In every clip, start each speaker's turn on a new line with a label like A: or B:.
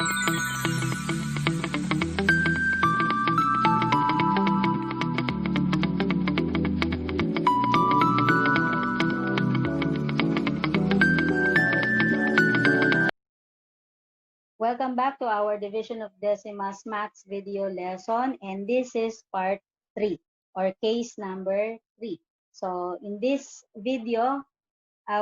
A: Welcome back to our Division of Decimals Maths video lesson, and this is part 3 or case number 3. So in this video,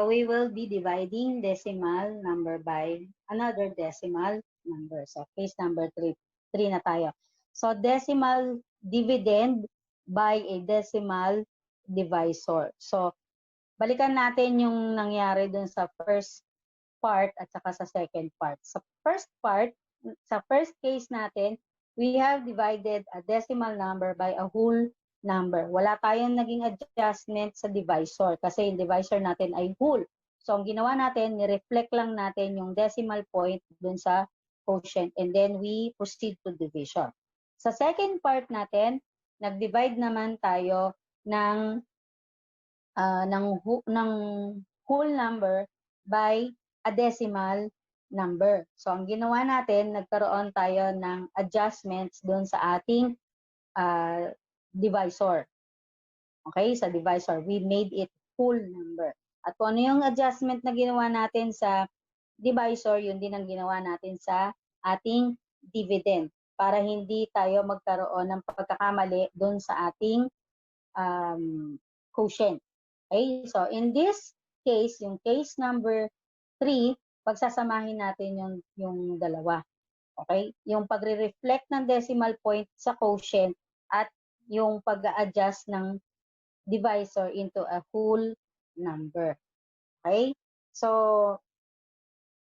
A: we will be dividing decimal number by another decimal number. So case number 3 na tayo. So decimal dividend by a decimal divisor. So balikan natin yung nangyari dun sa first part at saka sa second part. Sa first case natin, we have divided a decimal number by a whole number. Wala tayong naging adjustment sa divisor kasi yung divisor natin ay whole. So, ang ginawa natin, ni-reflect lang natin yung decimal point dun sa quotient and then we proceed to division. Sa second part natin, nag-divide naman tayo ng whole number by a decimal number. So, ang ginawa natin, nagkaroon tayo ng adjustments doon sa ating divisor. Okay, sa divisor, we made it whole number. At kung ano yung adjustment na ginawa natin sa divisor, yun din ang ginawa natin sa ating dividend para hindi tayo magkaroon ng pagkakamali doon sa ating quotient. Okay, so in this case, yung case number 3, pagsasamahin natin yung dalawa. Okay? Yung pagre-reflect ng decimal point sa quotient at yung pag-a-adjust ng divisor into a whole number. Okay? So,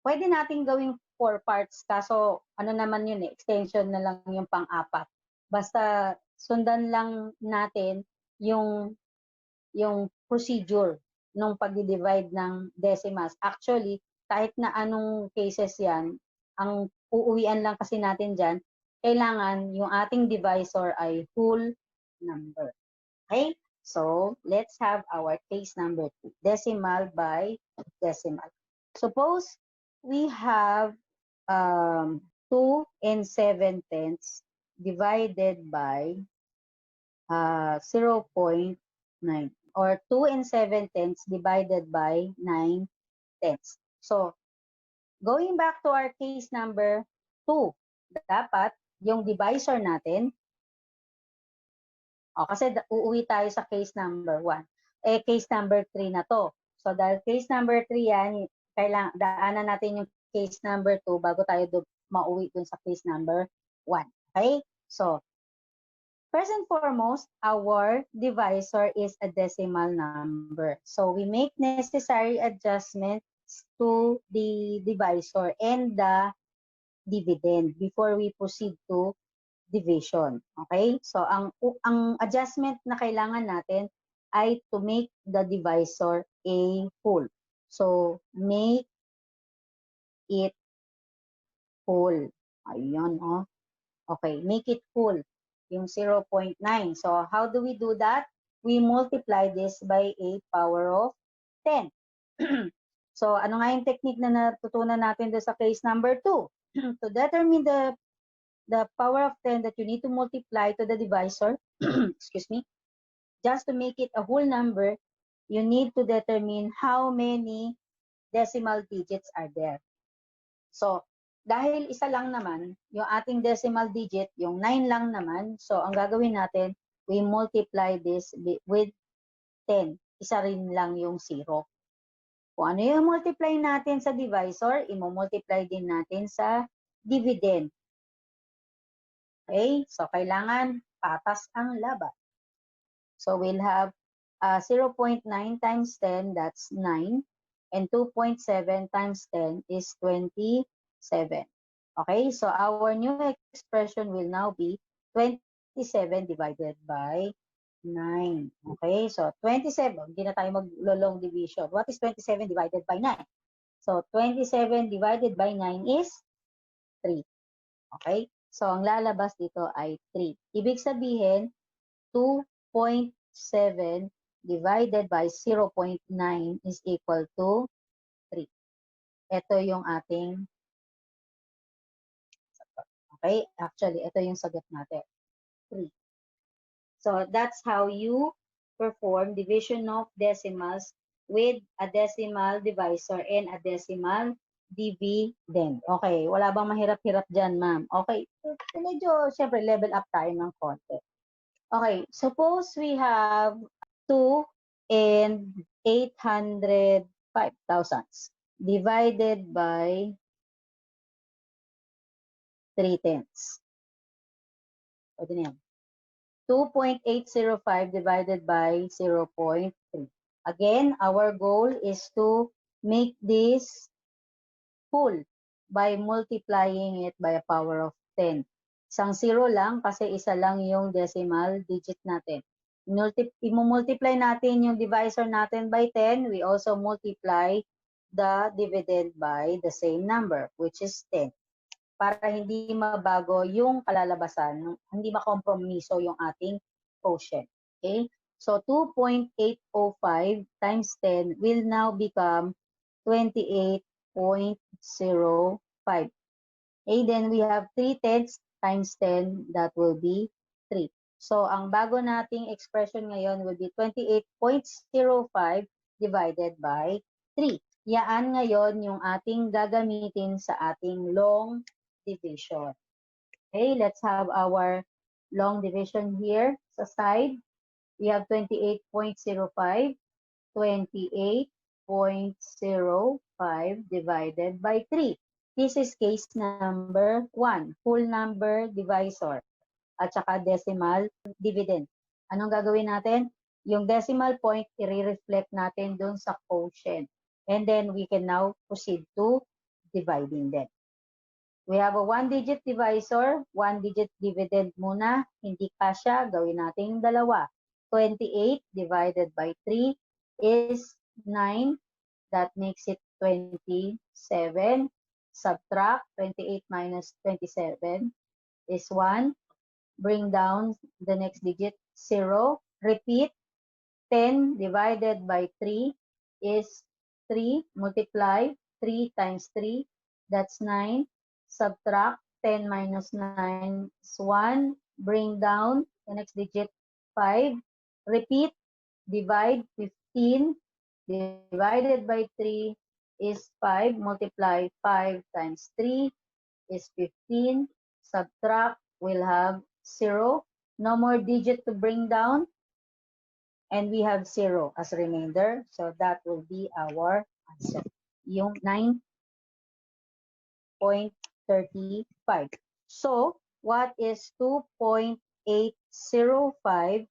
A: pwede natin gawing 4 parts kaso ano naman yun extension na lang yung pang-apat. Basta sundan lang natin yung procedure nung pag-divide ng decimals. Actually, kahit na anong cases yan, ang uuwian lang kasi natin dyan, kailangan yung ating divisor ay whole number. Okay? So, let's have our case number 2. Decimal by decimal. Suppose we have 2 7/10 divided by 0.9 or 2 7/10 divided by 9/10. So, going back to our case number 2, dapat yung divisor natin, kasi uuwi tayo sa case number 1. Case number 3 na to. So, dahil case number 3 yan, kailangan daanan natin yung case number 2 bago tayo mauwi dun sa case number 1. Okay? So, first and foremost, our divisor is a decimal number. So we make necessary adjustments to the divisor and the dividend before we proceed to division. Okay? So ang adjustment na kailangan natin ay to make the divisor a whole. So make it whole. Ayun, oh. Okay, make it whole. Yung 0.9. So, how do we do that? We multiply this by a power of 10. So, ano nga yung technique na natutunan natin doon sa case number 2? To determine the power of 10 that you need to multiply to the divisor, excuse me, just to make it a whole number, you need to determine how many decimal digits are there. So, dahil isa lang naman, yung ating decimal digit, yung 9 lang naman, so ang gagawin natin, we multiply this with 10. Isa rin lang yung 0. Kung ano yung multiply natin sa divisor, imo-multiply din natin sa dividend. Okay? So, kailangan patas ang laban. So, we'll have 0.9 times 10, that's 9. And 2.7 times 10 is 27. Okay, so our new expression will now be 27 divided by 9. Okay, so 27, hindi na tayo mag-long division. What is 27 divided by 9? So 27 divided by 9 is 3. Okay, so ang lalabas dito ay 3. Ibig sabihin, 2.7 divided by 0.9 is equal to 3. Ito yung ating Okay? Actually, ito yung sagot natin. 3. So that's how you perform division of decimals with a decimal divisor and a decimal dividend. Okay, wala bang mahirap-hirap dyan, ma'am? Okay, medyo, syempre, level up tayo ng konti. Okay, suppose we have 2 and 805 thousandths divided by 3/10. Pwede na yan. 2.805 divided by 0.3. Again, our goal is to make this whole by multiplying it by a power of 10. Isang 0 lang kasi isa lang yung decimal digit natin. I-multiply natin yung divisor natin by 10. We also multiply the dividend by the same number, which is 10. Para hindi mabago yung kalalabasan, hindi makompromiso yung ating quotient. Okay? So 2.805 times 10 will now become 28.05. Okay, then we have 3/10 times 10, that will be 3. So ang bago nating expression ngayon will be 28.05 divided by 3. Yaan ngayon yung ating gagamitin sa ating long division. Okay, let's have our long division here sa side. We have 28.05. 28.05 divided by 3. This is case number 1, whole number divisor, at saka decimal dividend. Anong gagawin natin? Yung decimal point, i-reflect natin dun sa quotient. And then we can now proceed to dividing them. We have a 1-digit divisor, 1-digit dividend muna. Hindi kasya, gawin natin yung dalawa. 28 divided by 3 is 9. That makes it 27. Subtract 28 minus 27 is 1. Bring down the next digit, 0. Repeat, 10 divided by 3 is 3. Multiply 3 times 3, that's 9. Subtract 10 minus 9 is 1. Bring down the next digit, 5. Repeat, divide 15 divided by 3 is 5. Multiply 5 times 3 is 15. Subtract, we'll have 0. No more digit to bring down. And we have 0 as remainder. So that will be our answer. Yung 9.35. So what is 2.805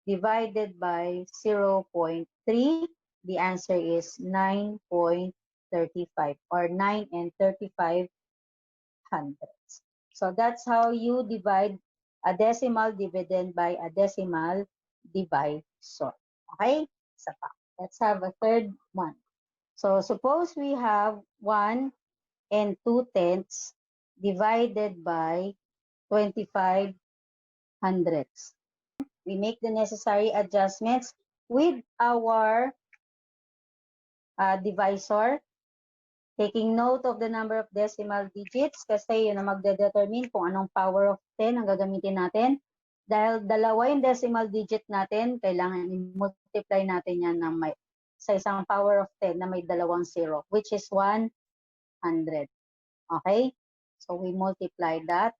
A: divided by 0.3? The answer is 9.35 or 9 and 35 hundredths. So that's how you divide a decimal dividend by a decimal divisor. Okay? Isa pa. Let's have a third one. So suppose we have 1 and 2/10 divided by 25 hundredths. We make the necessary adjustments with our divisor, taking note of the number of decimal digits kasi yun ang magde-determine kung anong power of 10 ang gagamitin natin. Dahil dalawa yung decimal digit natin, kailangan i-multiply natin yan ng sa isang power of 10 na may dalawang 0, which is 100. Okay? So we multiply that.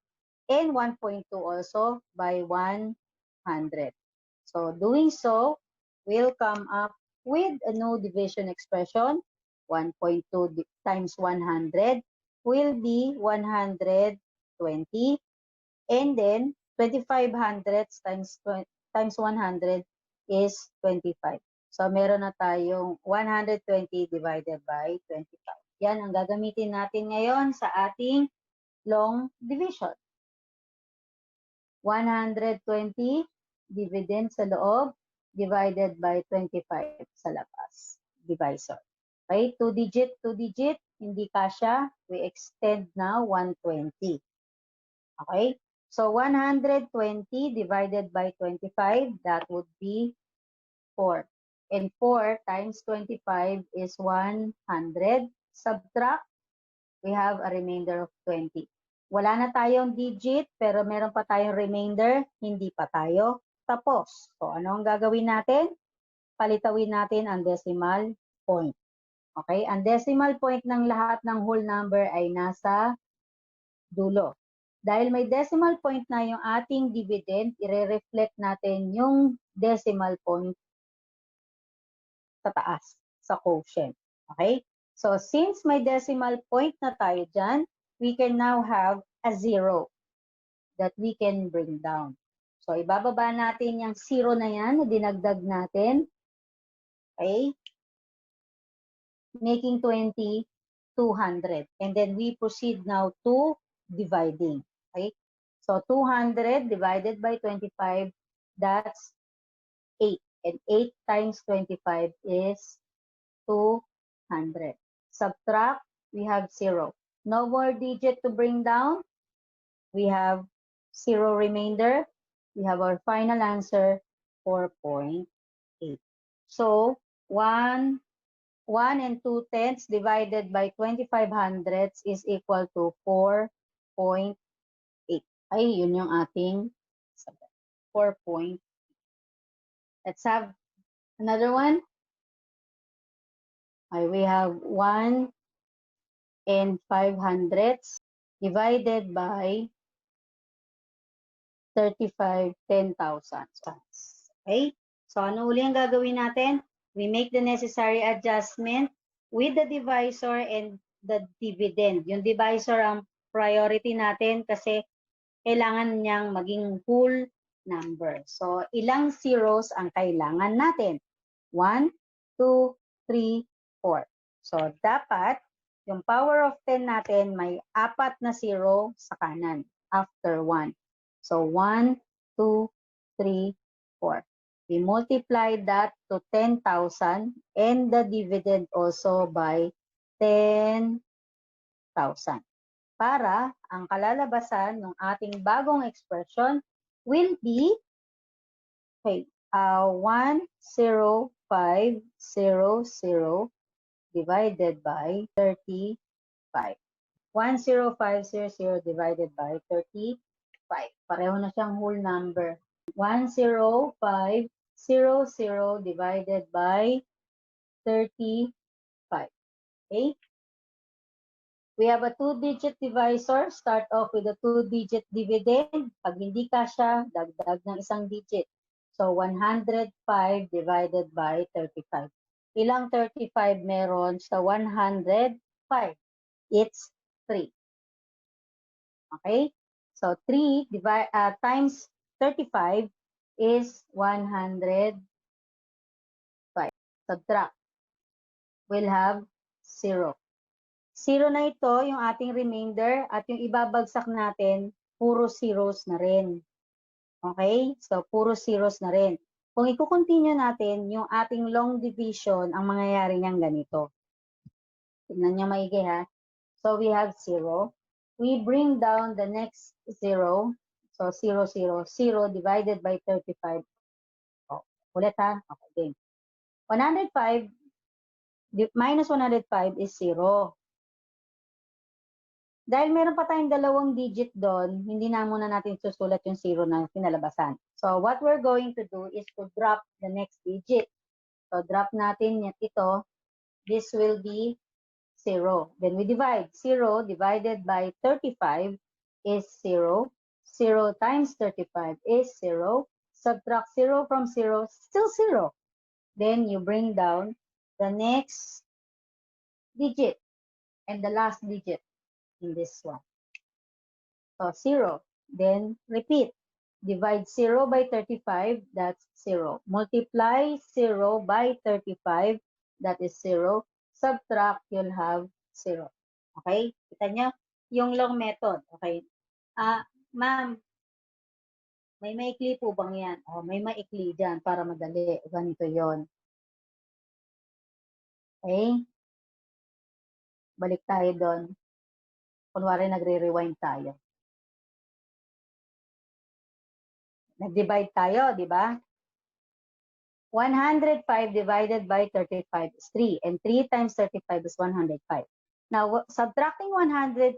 A: And 1.2 also by 100. So doing so, we'll come up with a new division expression. 1.2 times 100 will be 120. And then 25 hundredths times 100 is 25. So meron na tayong 120 divided by 25. Yan ang gagamitin natin ngayon sa ating long division. 120 dividend sa loob divided by 25 sa labas. Divisor. Okay, 2 digit, hindi kasya. We extend now 120. Okay, so 120 divided by 25, that would be 4. And 4 times 25 is 100. Subtract, we have a remainder of 20. Wala na tayong digit, pero meron pa tayong remainder, hindi pa tayo tapos. So, ano ang gagawin natin? Palitawin natin ang decimal point. Okay? Ang decimal point ng lahat ng whole number ay nasa dulo. Dahil may decimal point na yung ating dividend, i-reflect natin yung decimal point sa taas, sa quotient. Okay? So, since may decimal point na tayo dyan, we can now have a zero that we can bring down. So, ibababa natin yung zero na yan na dinagdag natin. Okay? Making 20, 200. And then we proceed now to dividing. Okay? So, 200 divided by 25, that's 8. And 8 times 25 is 200. Subtract, we have 0. No more digit to bring down. We have 0 remainder. We have our final answer, 4.8. So, 1 and 2/10 divided by 25 hundredths is equal to 4.8. Ay, yun yung ating 4. Let's have another one. We have 1 and 5 hundredths divided by 35 10,000. Okay? So, ano uli ang gagawin natin? We make the necessary adjustment with the divisor and the dividend. Yung divisor ang priority natin kasi kailangan niyang maging whole number. So, ilang zeros ang kailangan natin? 1, 2, 3, 4. So, dapat yung power of 10 natin may 4 na zero sa kanan after 1. So, 1, 2, 3, 4. We multiply that to 10,000 and the dividend also by 10,000. Para ang kalalabasan ng ating bagong expression will be 10500 divided by 35. 10500 divided by 35. Pareho na siyang whole number. 10500 divided by 35. Okay? We have a 2-digit divisor. Start off with a 2-digit dividend. Pag hindi kasya, dagdag ng isang digit. So, 105 divided by 35. Ilang 35 meron sa 105? It's 3. Okay? So, 3 times 35 is 105. Subtract. We'll have 0. 0 na ito, yung ating remainder, at yung ibabagsak natin, puro zeros na rin. Okay? So, puro zeros na rin. Kung i-continue natin, yung ating long division, ang mangyayari niyang ganito. Tignan niyo maigi ha. So, we have 0. We bring down the next 0. So, 0, 0, 0 divided by 35. Oh, ulit ha. Okay, game. 105 minus 105 is 0. Dahil meron pa tayong dalawang digit doon, hindi na muna natin susulat yung 0 na pinalabasan. So, what we're going to do is to drop the next digit. So, drop natin ito. This will be 0. Then we divide. 0 divided by 35 is 0. 0 times 35 is 0. Subtract 0 from 0, still 0. Then you bring down the next digit and the last digit in this one. So, 0. Then, repeat. Divide 0 by 35, that's 0. Multiply 0 by 35, that is 0. Subtract, you'll have 0. Okay? Kita niyo? Yung long method. Okay? Ma'am, may maikli po bang yan? O, may maikli dyan para madali. Ganito yon. Okay? Balik tayo doon. Kunwari, nagre-rewind tayo. Nag-divide tayo, di ba? 105 divided by 35 is 3. And 3 times 35 is 105. Now, subtracting 105,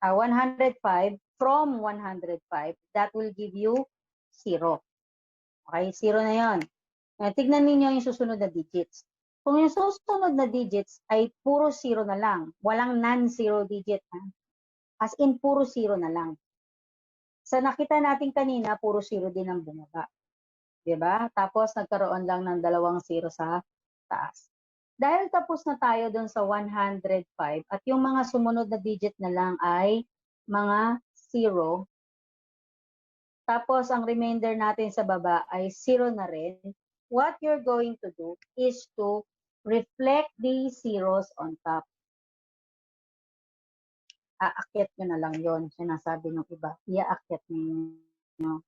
A: 105 from 105, that will give you 0. Okay, 0 na yon. Tignan ninyo yung susunod na digits. Kung yung susunod na digits ay puro 0 na lang, walang non-zero digit. As in, puro 0 na lang. Sa nakita natin kanina, puro 0 din ang bumaba. Diba? Tapos, nagkaroon lang ng 2 0 sa taas. Dahil tapos na tayo dun sa 105 at yung mga sumunod na digit na lang ay mga 0, tapos ang remainder natin sa baba ay 0 na rin, what you're going to do is to reflect these zeros on top. Aakyat nyo na lang yon, sinasabi ng iba. Iaakyat nyo.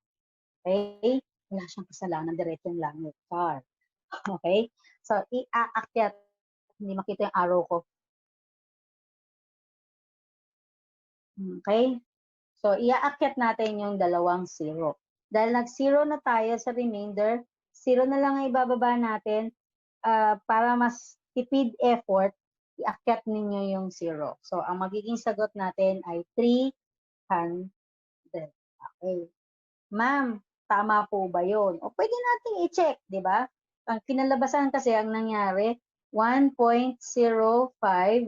A: Okay? Wala siyang kasalanan, diretsong langit. Char. Okay? So, iaakyat. Hindi makita yung arrow ko. Okay? So, iaakyat natin yung 2 0. Dahil nag-0 na tayo sa remainder, 0 na lang ang ibababa natin para mas tipid effort, iakyat ninyo yung 0. So, ang magiging sagot natin ay 300. Okay. Ma'am, tama po ba yun? O pwede nating i-check, di ba? Ang kinalabasan kasi ang nangyari, 1.05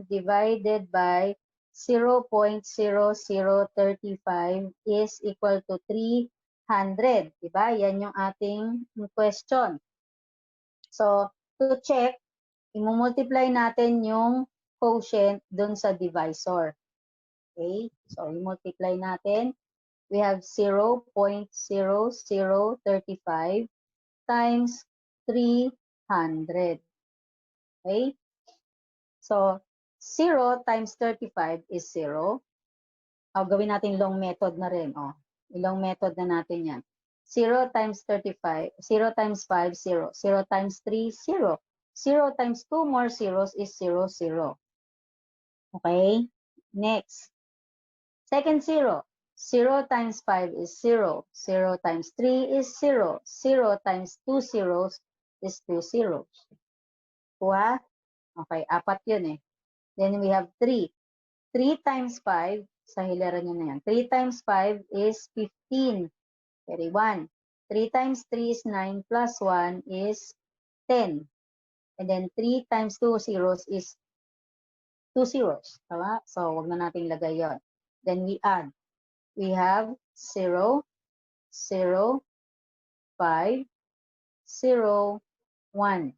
A: divided by 0.0035 is equal to 300. Diba? Yan yung ating question. So, to check, i-multiply natin yung quotient dun sa divisor. Okay? So, i-multiply natin. We have 0.0035 times 300. Okay? So, 0 times 35 is 0. Gawin natin long method na rin. Long method na natin yan. 0 times 35, 0 times 5, 0. 0 times 3, 0. 0 times 2 more zeros is 0, 0. Okay? Next. Second 0. 0 times 5 is 0. 0 times 3 is 0. 0 times 2 zeros is 2 zeros. Kuha? Okay, 4 yun eh. Then we have 3. 3 times 5, sa hilera nyo na yan. 3 times 5 is 15. Carry 1. 3 times 3 is 9 plus 1 is 10. And then 3 times 2 zeros is 2 zeros. Tama? So, wag na natin lagay yon. Then we add. We have 0, 0, 5, 0, 1.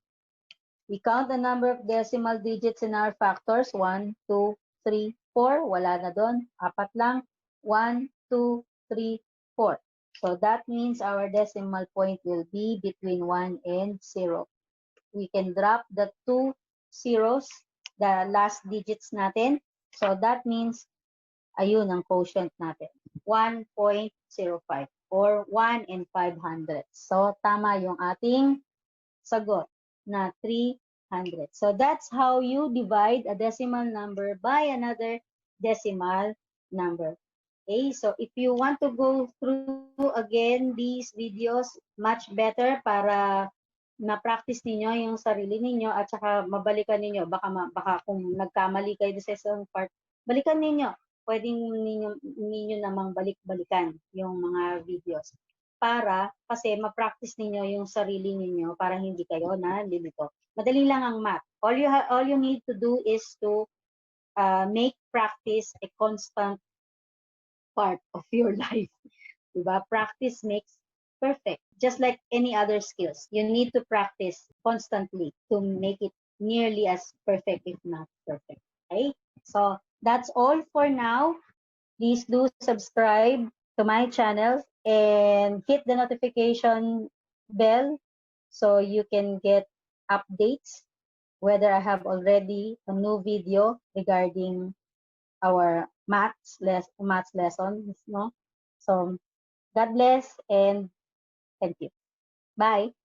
A: We count the number of decimal digits in our factors. 1, 2, 3, 4. Wala na doon. 4 lang. 1, 2, 3, 4. So that means our decimal point will be between 1 and 0. We can drop the 2 zeros, the last digits natin. So that means, ayun ang quotient natin. 1.05 or 1 and 500. So tama yung ating sagot na 300. So that's how you divide a decimal number by another decimal number. Okay, so if you want to go through again these videos, much better para na-practice ninyo yung sarili ninyo at saka mabalikan ninyo. Baka kung nagkamali kayo sa isang part, balikan ninyo. Pwedeng ninyo namang balik-balikan yung mga videos. Kasi ma-practice ninyo yung sarili ninyo para hindi kayo nalilito. Madali lang ang math. All you need to do is to make practice a constant part of your life. Diba? Practice makes perfect. Just like any other skills, you need to practice constantly to make it nearly as perfect, if not perfect. Okay? So that's all for now. Please do subscribe to my channel and hit the notification bell so you can get updates whether I have already a new video regarding our maths lesson. No? So God bless and thank you. Bye.